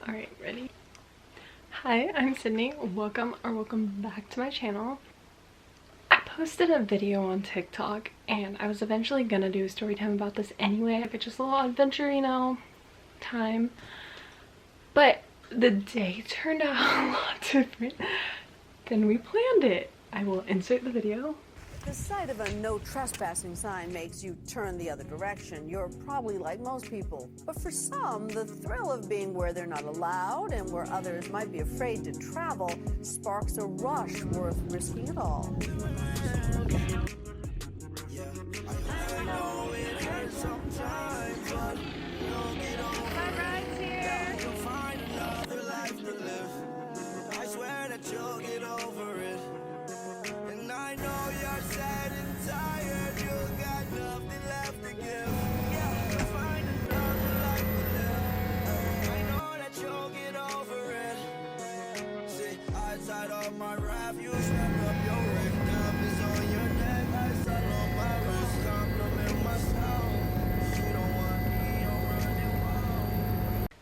Alright, ready? Hi, I'm Sydney. Welcome back to my channel. I posted a video on TikTok and I was eventually gonna do a story time about this anyway. Like just a little adventure, you know, time. But the day turned out a lot different than we planned it. I will insert the video. The sight of a no trespassing sign makes you turn the other direction. You're probably like most people. But for some, the thrill of being where they're not allowed and where others might be afraid to travel sparks a rush worth risking it all.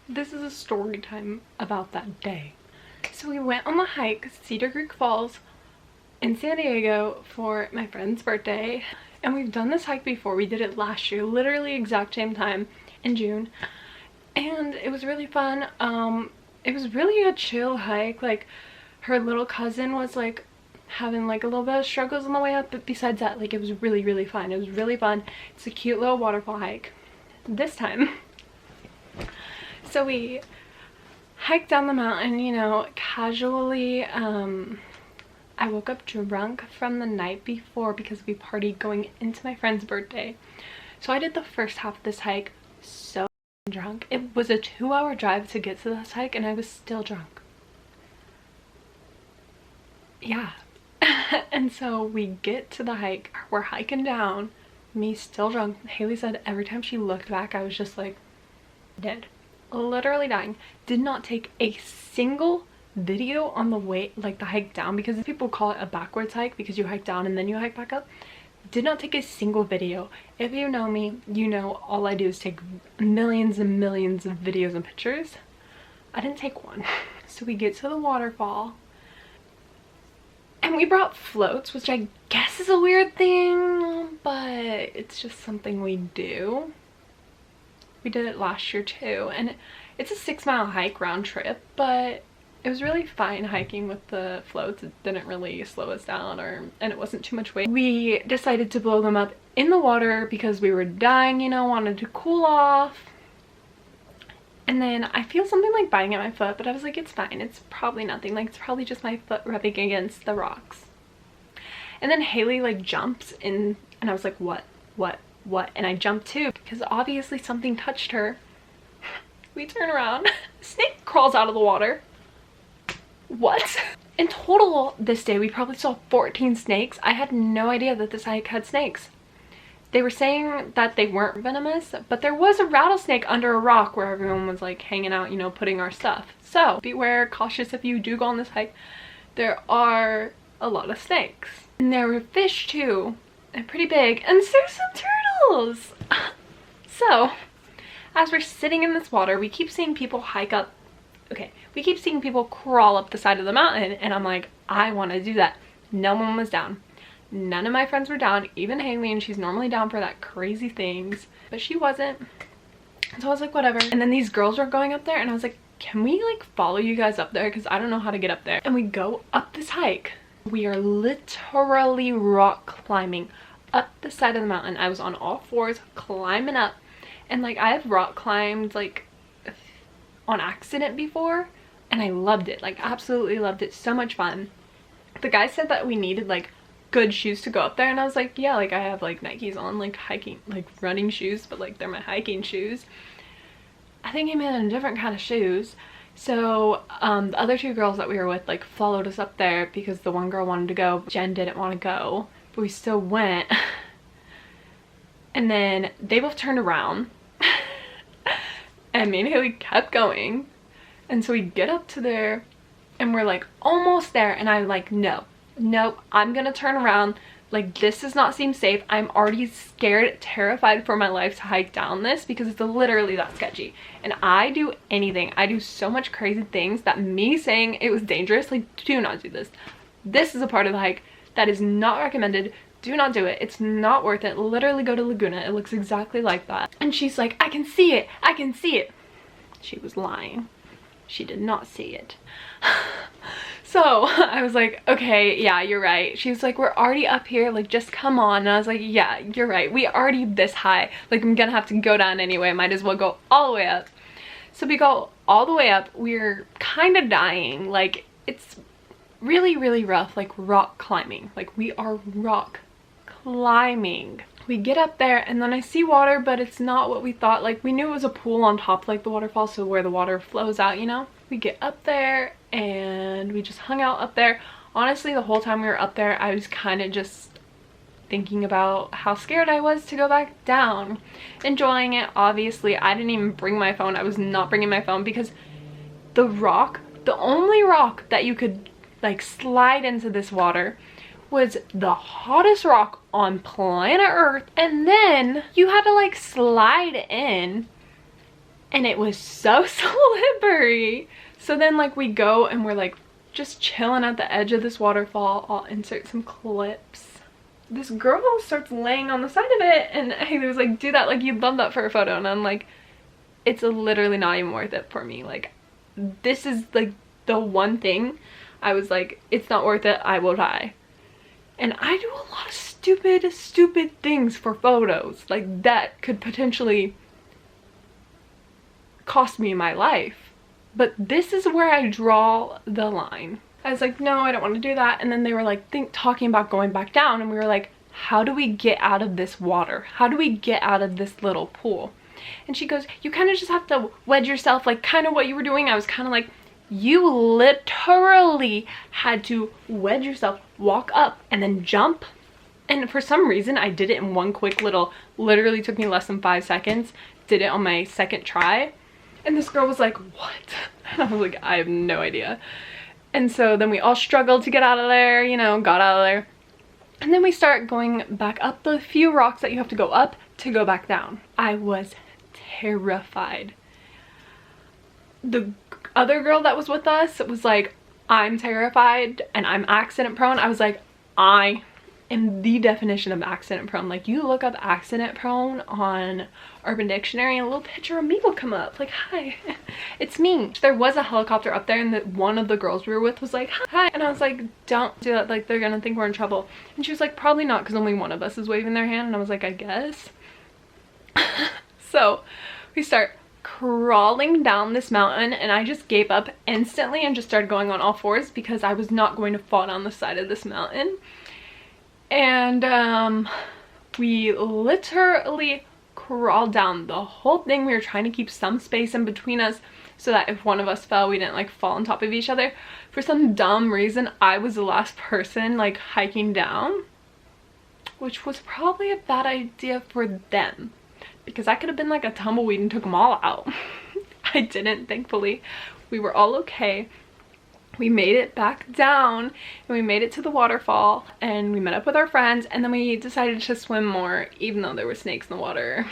This is a story time about that day. So we went on the hike Cedar Creek Falls in San Diego for my friend's birthday, and we've done this hike before. We did it last year, literally exact same time in June, and it was really fun. It was really a chill hike. Like her little cousin was like having like a little bit of struggles on the way up, but besides that, like it was really fun. It was really fun. It's a cute little waterfall hike this time. So we hiked down the mountain, you know, casually. I woke up drunk from the night before because we partied going into my friend's birthday. So I did the first half of this hike so drunk. It was a 2-hour drive to get to this hike and I was still drunk. Yeah. And so we get to the hike, we're hiking down, me still drunk. Haley said every time she looked back I was just like dead. Literally dying. Did not take a single video on the way, like the hike down, because people call it a backwards hike because you hike down and then you hike back up. Did not take a single video. If you know me, you know all I do is take millions and millions of videos and pictures. I didn't take one. So we get to the waterfall and we brought floats, which I guess is a weird thing, but it's just something we do. We did it last year too, and it's a 6-mile hike round trip, but it was really fine hiking with the floats. It didn't really slow us down, and it wasn't too much weight. We decided to blow them up in the water because we were dying, you know, wanted to cool off. And then I feel something like biting at my foot, but I was like, it's fine. It's probably nothing. Like, it's probably just my foot rubbing against the rocks. And then Haley like jumps in, and I was like, what? And I jumped too because obviously something touched her. We turn around, snake crawls out of the water. What? In total this day we probably saw 14 snakes. I had no idea that this hike had snakes. They were saying that they weren't venomous, but there was a rattlesnake under a rock where everyone was like hanging out, you know, putting our stuff. So beware, cautious if you do go on this hike. There are a lot of snakes. And there were fish too. They're pretty big, and so there's some turtles. So as we're sitting in this water, we keep seeing people hike up. Okay, we keep seeing people crawl up the side of the mountain, and I'm like, I want to do that. No one was down. None of my friends were down, even Haley, and she's normally down for that crazy things, but she wasn't. So I was like, whatever. And then these girls were going up there, and I was like, can we like follow you guys up there, because I don't know how to get up there. And we go up this hike. We are literally rock climbing up the side of the mountain. I was on all fours climbing up, and like I have rock climbed like on accident before, and I loved it. Like absolutely loved it. So much fun. The guy said that we needed like good shoes to go up there, and I was like, yeah, like I have like Nikes on, like hiking, like running shoes, but like they're my hiking shoes. I think he meant a different kind of shoes. So the other two girls that we were with like followed us up there because the one girl wanted to go. Jen didn't want to go, but we still went. And then they both turned around and me and Haley kept going. And so we get up to there and we're like almost there, and I'm like, nope, I'm gonna turn around, Like, this does not seem safe. I'm already scared, terrified for my life to hike down this because it's literally that sketchy. And I do anything. I do so much crazy things that me saying it was dangerous, like, do not do this. This is a part of the hike that is not recommended. Do not do it. It's not worth it. Literally go to Laguna. It looks exactly like that. And she's like, I can see it. I can see it. She was lying. She did not see it. So I was like, okay, yeah, you're right. She was like, we're already up here, like, just come on. And I was like, yeah, you're right. We already this high. Like, I'm gonna have to go down anyway. Might as well go all the way up. So we go all the way up. We're kind of dying. Like, it's really, really rough, like rock climbing. Like, we are rock climbing. We get up there and then I see water, but it's not what we thought. Like, we knew it was a pool on top, like the waterfall, so where the water flows out, you know? We get up there and we just hung out up there. Honestly, the whole time we were up there, I was kind of just thinking about how scared I was to go back down. Enjoying it, obviously. I didn't even bring my phone. I was not bringing my phone because the rock, the only rock that you could like slide into this water was the hottest rock on planet Earth, and then you had to like slide in and it was so slippery. So then like we go and we're like just chilling at the edge of this waterfall. I'll insert some clips. This girl starts laying on the side of it and he was like, do that, like you'd love that for a photo. And I'm like, it's literally not even worth it for me. Like, this is like the one thing I was like, it's not worth it, I will die. And I do a lot of stupid things for photos. Like, that could potentially cost me my life. But this is where I draw the line. I was like, no, I don't want to do that. And then they were like, talking about going back down. And we were like, how do we get out of this water? How do we get out of this little pool? And she goes, you kind of just have to wedge yourself, like kind of what you were doing. I was kind of like, you literally had to wedge yourself, walk up, and then jump. And for some reason, I did it in one quick little, literally took me less than 5 seconds. Did it on my second try. And this girl was like, what? And I was like, I have no idea. And so then we all struggled to get out of there, you know, got out of there. And then we start going back up the few rocks that you have to go up to go back down. I was terrified. The other girl that was with us was like, I'm terrified and I'm accident prone. I was like, I am the definition of accident prone. Like, you look up accident prone on Urban Dictionary and a little picture of me will come up. Like, hi, it's me. There was a helicopter up there and one of the girls we were with was like, hi. And I was like, don't do that. Like, they're gonna think we're in trouble. And she was like, probably not, because only one of us is waving their hand. And I was like, I guess. So we start crawling down this mountain and I just gave up instantly and just started going on all fours because I was not going to fall down the side of this mountain. And we literally crawled down the whole thing. We were trying to keep some space in between us so that if one of us fell, we didn't like fall on top of each other. For some dumb reason, I was the last person like hiking down, which was probably a bad idea for them, because I could have been like a tumbleweed and took them all out. I didn't, thankfully. We were all okay. We made it back down and we made it to the waterfall and we met up with our friends, and then we decided to swim more even though there were snakes in the water.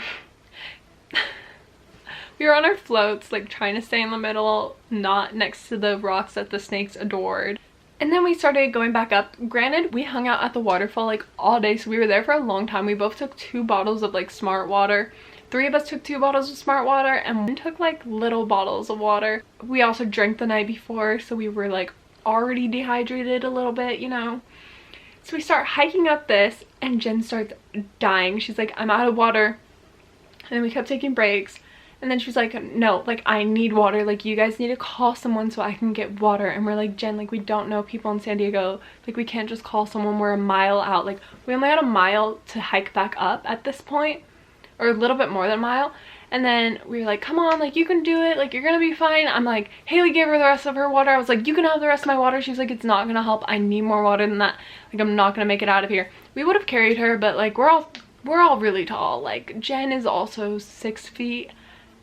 We were on our floats, like trying to stay in the middle, not next to the rocks that the snakes adored. And then we started going back up. Granted, we hung out at the waterfall like all day, so we were there for a long time. We both took 2 bottles of like Smart Water. 3 of us took 2 bottles of Smart Water and one took like little bottles of water. We also drank the night before, so we were like already dehydrated a little bit, you know. So we start hiking up this and Jen starts dying. She's like, I'm out of water. And then we kept taking breaks. And then she's like, no, like, I need water. Like, you guys need to call someone so I can get water. And we're like, Jen, like, we don't know people in San Diego. Like, we can't just call someone. We're a mile out. Like, we only had a mile to hike back up at this point, or a little bit more than a mile. And then we were like, come on, like, you can do it. Like, you're gonna be fine. I'm like, Haley gave her the rest of her water. I was like, you can have the rest of my water. She's like, it's not gonna help. I need more water than that. Like, I'm not gonna make it out of here. We would have carried her, but like, we're all really tall. Like, Jen is also 6 feet.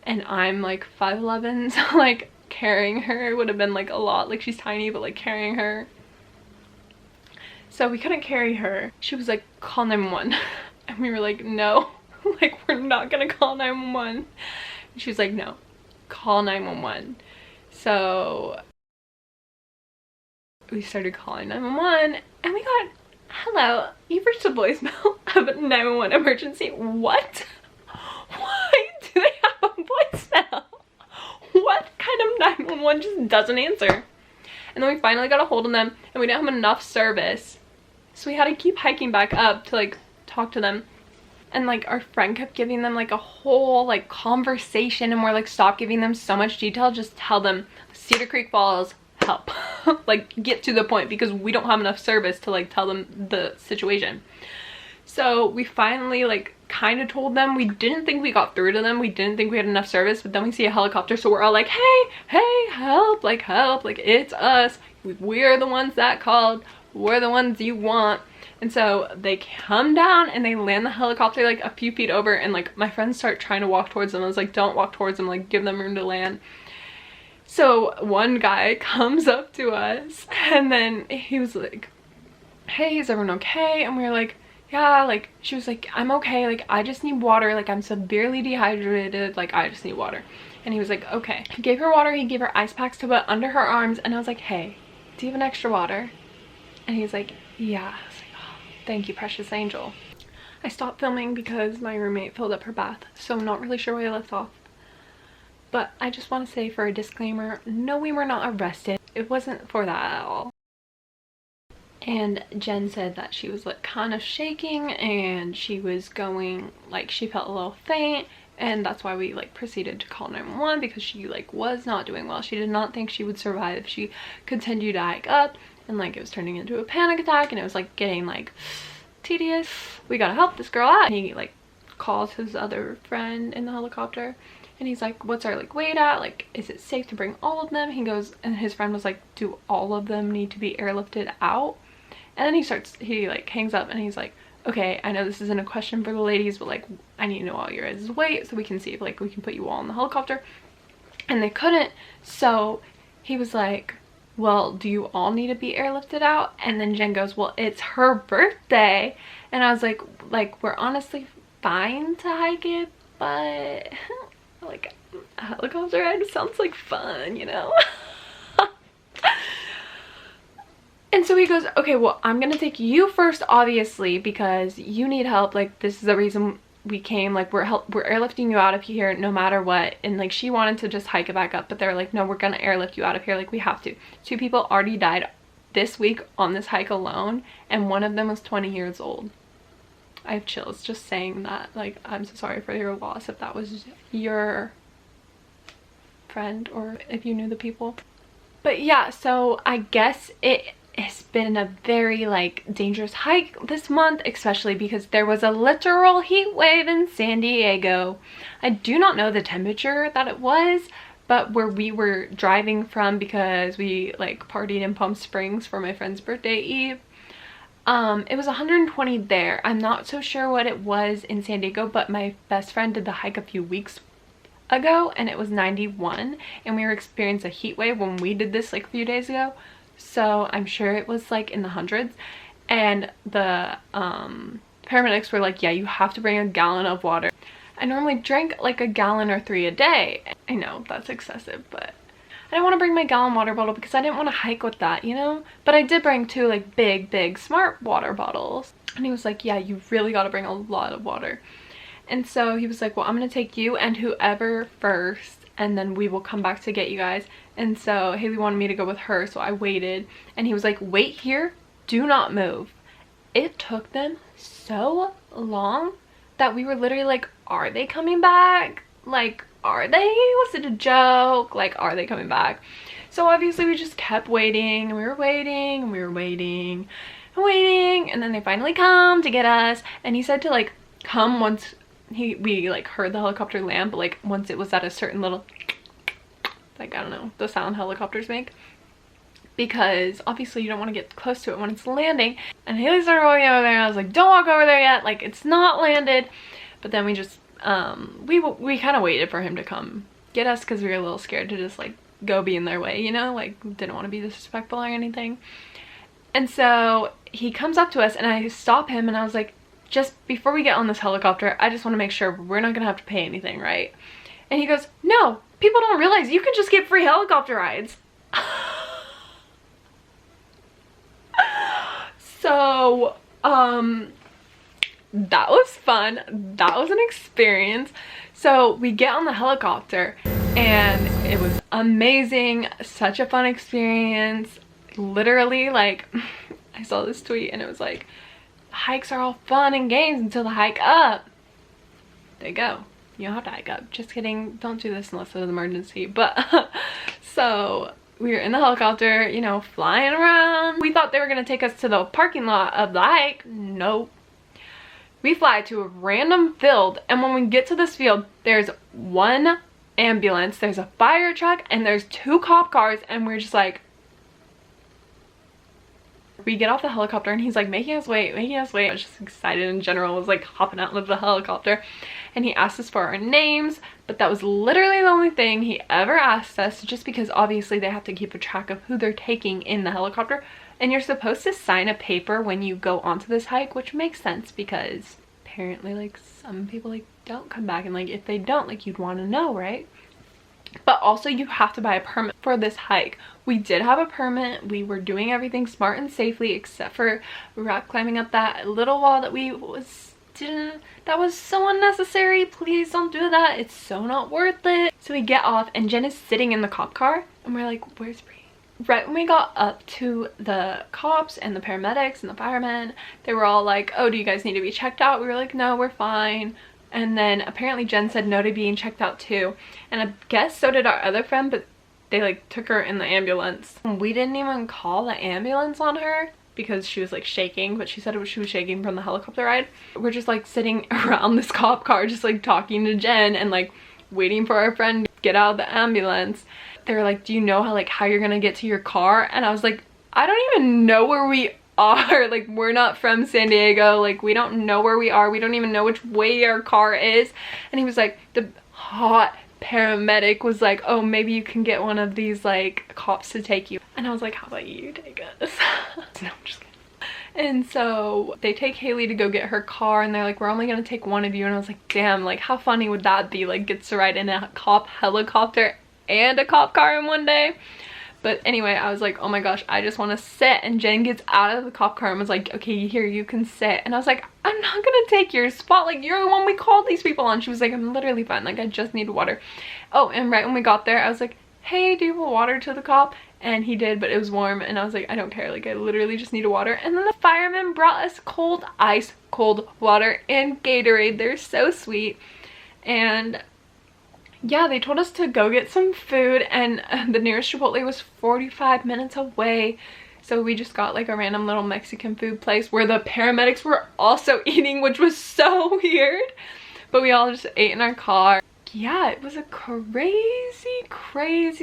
And I'm like 5'11", so like carrying her would have been like a lot. Like, she's tiny, but like carrying her. So we couldn't carry her. She was like, call 911. And we were like, no, like we're not gonna call 911. And she was like, no, call 911. So we started calling 911 and we got, hello, you've reached the voicemail of a 911 emergency. What? Why do they have a voicemail? What kind of 911 just doesn't answer? And then we finally got a hold of them and we didn't have enough service. So we had to keep hiking back up to like talk to them. And like our friend kept giving them like a whole like conversation and we're like, stop giving them so much detail, just tell them Cedar Creek Falls, help. Like get to the point, because we don't have enough service to like tell them the situation. So we finally like kind of told them. We didn't think we got through to them, we didn't think we had enough service, but then we see a helicopter, so we're all like, hey, help, like it's us, we're the ones that called, we're the ones you want. And so they come down and they land the helicopter like a few feet over, and like my friends start trying to walk towards them. I was like, don't walk towards them, like give them room to land. So one guy comes up to us and then he was like, hey, is everyone okay? And we were like, yeah. Like she was like, I'm okay, like I just need water, like I'm severely dehydrated, like I just need water. And he was like, okay. He gave her water, he gave her ice packs to put under her arms, and I was like, hey, do you have an extra water? And he's like, yeah. I was like, oh, thank you, precious angel. I stopped filming because my roommate filled up her bath, so I'm not really sure where I left off. But I just want to say, for a disclaimer, no, we were not arrested. It wasn't for that at all. And Jen said that she was like kind of shaking and she was going, like she felt a little faint, and that's why we like proceeded to call 911, because she like was not doing well. She did not think she would survive if she continued to hike up, and like it was turning into a panic attack and it was like getting like tedious. We gotta help this girl out. And he like calls his other friend in the helicopter and he's like, what's our like weight at, like is it safe to bring all of them? He goes, and his friend was like, do all of them need to be airlifted out? And then he like hangs up and he's like, okay, I know this isn't a question for the ladies, but like I need to know all your guys' weight so we can see if like we can put you all in the helicopter. And they couldn't. So he was like, well, do you all need to be airlifted out? And then Jen goes, well, it's her birthday. And I was like we're honestly fine to hike it, but like a helicopter ride sounds like fun, you know? And so he goes, okay, well, I'm gonna take you first, obviously, because you need help. Like, this is the reason we came. Like, we're airlifting you out of here no matter what. And like, she wanted to just hike it back up, but they're like, no, we're gonna airlift you out of here. Like, we have to. 2 people already died this week on this hike alone, and one of them was 20 years old. I have chills just saying that. Like, I'm so sorry for your loss if that was your friend or if you knew the people. But yeah, so I guess it's been a very like dangerous hike this month, especially because there was a literal heat wave in San Diego. I do not know the temperature that it was, but where we were driving from, because we like partied in Palm Springs for my friend's birthday eve, it was 120 there. I'm not so sure what it was in San Diego, but my best friend did the hike a few weeks ago and it was 91, and we were experiencing a heat wave when we did this like a few days ago. So I'm sure it was like in the hundreds. And the paramedics were like, yeah, you have to bring a gallon of water. I normally drink like a gallon or 3 a day. I know that's excessive, but I didn't want to bring my gallon water bottle because I didn't want to hike with that, you know? But I did bring 2 like big smart water bottles. And he was like, yeah, you really got to bring a lot of water. And so he was like, well, I'm gonna take you and whoever first, and then we will come back to get you guys. And so Haley wanted me to go with her, so I waited, and he was like, wait here, do not move. It took them so long that we were literally like, are they coming back? Like, are they? Was it a joke? Like, are they coming back? So obviously we just kept waiting, and we were waiting, and we were waiting and waiting, and then they finally come to get us. And he said to like come once we like heard the helicopter land, but like once it was at a certain little, like, I don't know, the sound helicopters make, because obviously you don't want to get close to it when it's landing. And Haley started walking over there and I was like, don't walk over there yet, like it's not landed. But then we just we kind of waited for him to come get us because we were a little scared to just like go be in their way, you know, like didn't want to be disrespectful or anything. And so he comes up to us and I stop him and I was like, just before we get on this helicopter, I just want to make sure we're not gonna have to pay anything, right? And he goes, no, people don't realize you can just get free helicopter rides. So, that was fun. That was an experience. So we get on the helicopter and it was amazing. Such a fun experience. Literally, like, I saw this tweet and it was like, hikes are all fun and games until the hike up. There you go. You don't have to hike up. Just kidding. Don't do this unless there's an emergency. But so we were in the helicopter, you know, flying around. We thought they were gonna take us to the parking lot of the hike. Nope. We fly to a random field, and when we get to this field, there's one ambulance, there's a fire truck, and there's 2 cop cars, and we're just like, we get off the helicopter and he's like making us wait. I was just excited in general. I was like hopping out of the helicopter and he asked us for our names, but that was literally the only thing he ever asked us, just because obviously they have to keep a track of who they're taking in the helicopter. And you're supposed to sign a paper when you go onto this hike, which makes sense because apparently like some people like don't come back, and like if they don't, like you'd want to know, right? But also you have to buy a permit for this hike. We did have a permit. We were doing everything smart and safely, except for rock climbing up that little wall that that was so unnecessary. Please don't do that. It's so not worth it. So we get off and Jen is sitting in the cop car and we're like, where's Bree? Right when we got up to the cops and the paramedics and the firemen, they were all like, oh, do you guys need to be checked out? We were like, no, we're fine. And then apparently Jen said no to being checked out too. And I guess so did our other friend, but they like took her in the ambulance. We didn't even call the ambulance on her because she was like shaking, but she said she was shaking from the helicopter ride. We're just like sitting around this cop car just like talking to Jen and like waiting for our friend to get out of the ambulance. They were like, do you know how you're gonna get to your car? And I was like, I don't even know where we are. Like, we're not from San Diego. Like, we don't know where we are. We don't even know which way our car is. And he was like, the hot paramedic was like, oh, maybe you can get one of these like cops to take you. And I was like, how about you take us? No, I'm just kidding. And so they take Haley to go get her car and they're like, we're only gonna take one of you. And I was like, damn, like how funny would that be? Like, gets to ride in a cop helicopter and a cop car in one day. But anyway, I was like, oh my gosh, I just want to sit. And Jen gets out of the cop car and was like, okay, here, you can sit. And I was like, I'm not gonna take your spot. Like, you're the one we called these people on. She was like, I'm literally fine. Like, I just need water. Oh, and right when we got there, I was like, hey, do you have water to the cop? And he did, but it was warm. And I was like, I don't care. Like, I literally just need water. And then the firemen brought us cold, ice cold water and Gatorade. They're so sweet. And yeah, they told us to go get some food, and the nearest Chipotle was 45 minutes away. So we just got like a random little Mexican food place where the paramedics were also eating, which was so weird. But we all just ate in our car. Yeah, it was a crazy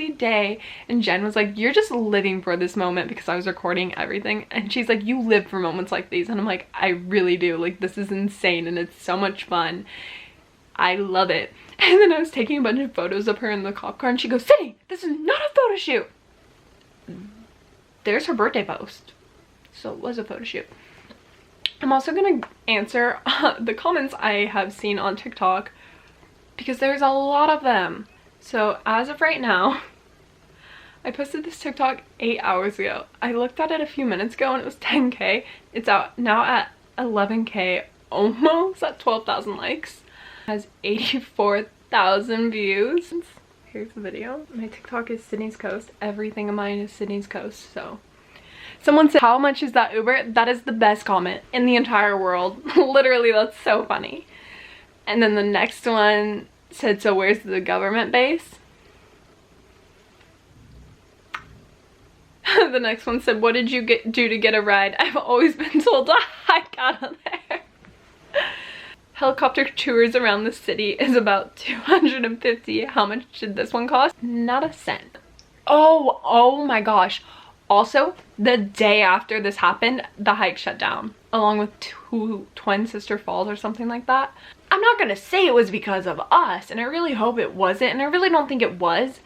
day. And Jen was like, you're just living for this moment, because I was recording everything. And she's like, you live for moments like these. And I'm like, I really do. Like, this is insane and it's so much fun. I love it. And then I was taking a bunch of photos of her in the cop car and she goes, Sydney, this is not a photo shoot. There's her birthday post. So it was a photo shoot. I'm also gonna answer the comments I have seen on TikTok, because there's a lot of them. So as of right now, I posted this TikTok 8 hours ago. I looked at it a few minutes ago and it was 10K. It's out now at 11K, almost at 12,000 likes. Has 84,000 views. Here's the video. My TikTok is Sydney's Coast. Everything of mine is Sydney's Coast. So someone said, how much is that Uber? That is the best comment in the entire world. Literally, that's so funny. And then the next one said, so where's the government base? The next one said, what did you do to get a ride? I've always been told to hike out of there. Helicopter tours around the city is about $250. How much did this one cost? Not a cent. Oh my gosh. Also, the day after this happened, the hike shut down, along with 2 Twin Sister Falls or something like that. I'm not gonna say it was because of us, and I really hope it wasn't, and I really don't think it was,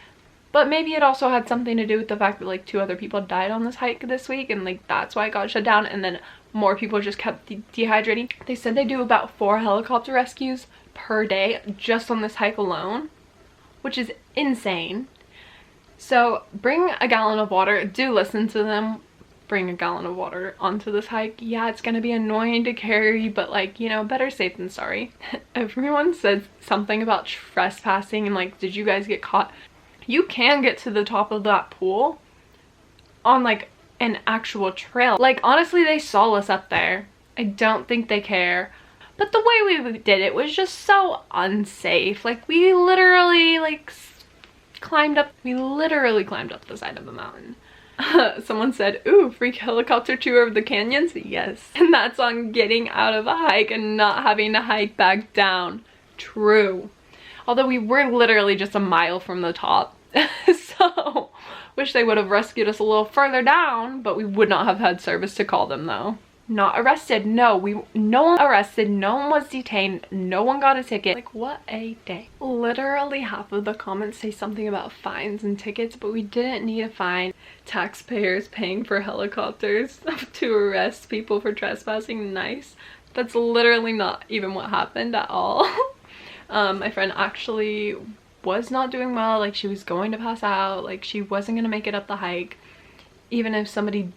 But maybe it also had something to do with the fact that like 2 other people died on this hike this week, and like that's why it got shut down, and then more people just kept dehydrating. They said they do about 4 helicopter rescues per day just on this hike alone, which is insane. So bring a gallon of water. Do listen to them. Bring a gallon of water onto this hike. Yeah, it's gonna be annoying to carry, but like, you know, better safe than sorry. Everyone said something about trespassing and like, did you guys get caught? You can get to the top of that pool on like an actual trail. Like honestly, they saw us up there. I don't think they care. But the way we did it was just so unsafe. Like we literally like we literally climbed up the side of the mountain. Someone said, ooh, freak helicopter tour of the canyons. Yes. And that's on getting out of a hike and not having to hike back down. True. Although we were literally just a mile from the top. So wish they would have rescued us a little further down, but we would not have had service to call them though. Not arrested. No one arrested, no one was detained, no one got a ticket. Like what a day. Literally half of the comments say something about fines and tickets, but we didn't need a fine. Taxpayers paying for helicopters to arrest people for trespassing. Nice. That's literally not even what happened at all. My friend actually was not doing well. Like she was going to pass out. Like she wasn't gonna make it up the hike. Even if somebody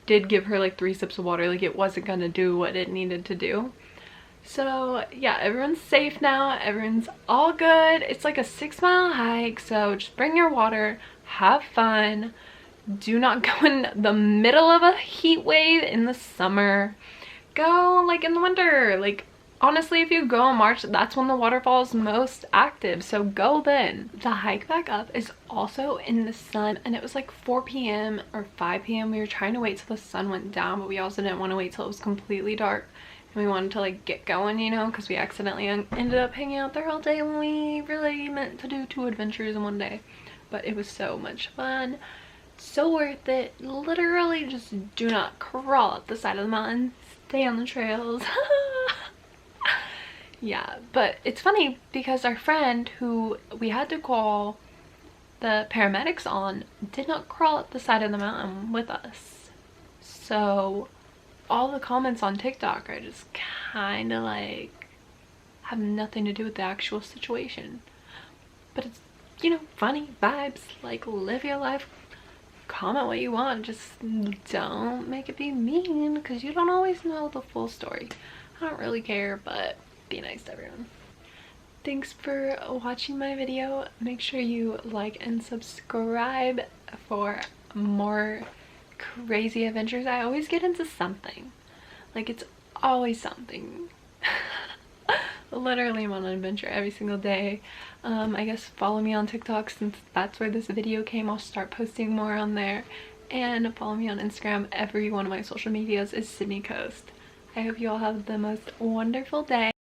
did give her like 3 sips of water, like it wasn't gonna do what it needed to do. So yeah, everyone's safe now, everyone's all good. It's like a 6-mile hike, so just bring your water, have fun. Do not go in the middle of a heat wave in the summer. Go like in the winter. Like honestly, if you go in March, that's when the waterfall is most active, so go then. The hike back up is also in the sun, and it was like 4 p.m. or 5 p.m. We were trying to wait till the sun went down, but we also didn't want to wait till it was completely dark, and we wanted to like get going, you know, because we accidentally ended up hanging out there all day when we really meant to do 2 adventures in one day. But it was so much fun, so worth it. Literally just do not crawl up the side of the mountain, stay on the trails. Yeah, but it's funny because our friend who we had to call the paramedics on did not crawl up the side of the mountain with us. So all the comments on TikTok are just kind of like have nothing to do with the actual situation. But it's, you know, funny vibes. Like live your life, comment what you want, just don't make it be mean because you don't always know the full story. I don't really care, but be nice to everyone. Thanks for watching my video. Make sure you like and subscribe for more crazy adventures. I always get into something. Like it's always something. Literally I'm on an adventure every single day. I guess follow me on TikTok since that's where this video came. I'll start posting more on there. And follow me on Instagram. Every one of my social medias is Sydney Coast. I hope you all have the most wonderful day.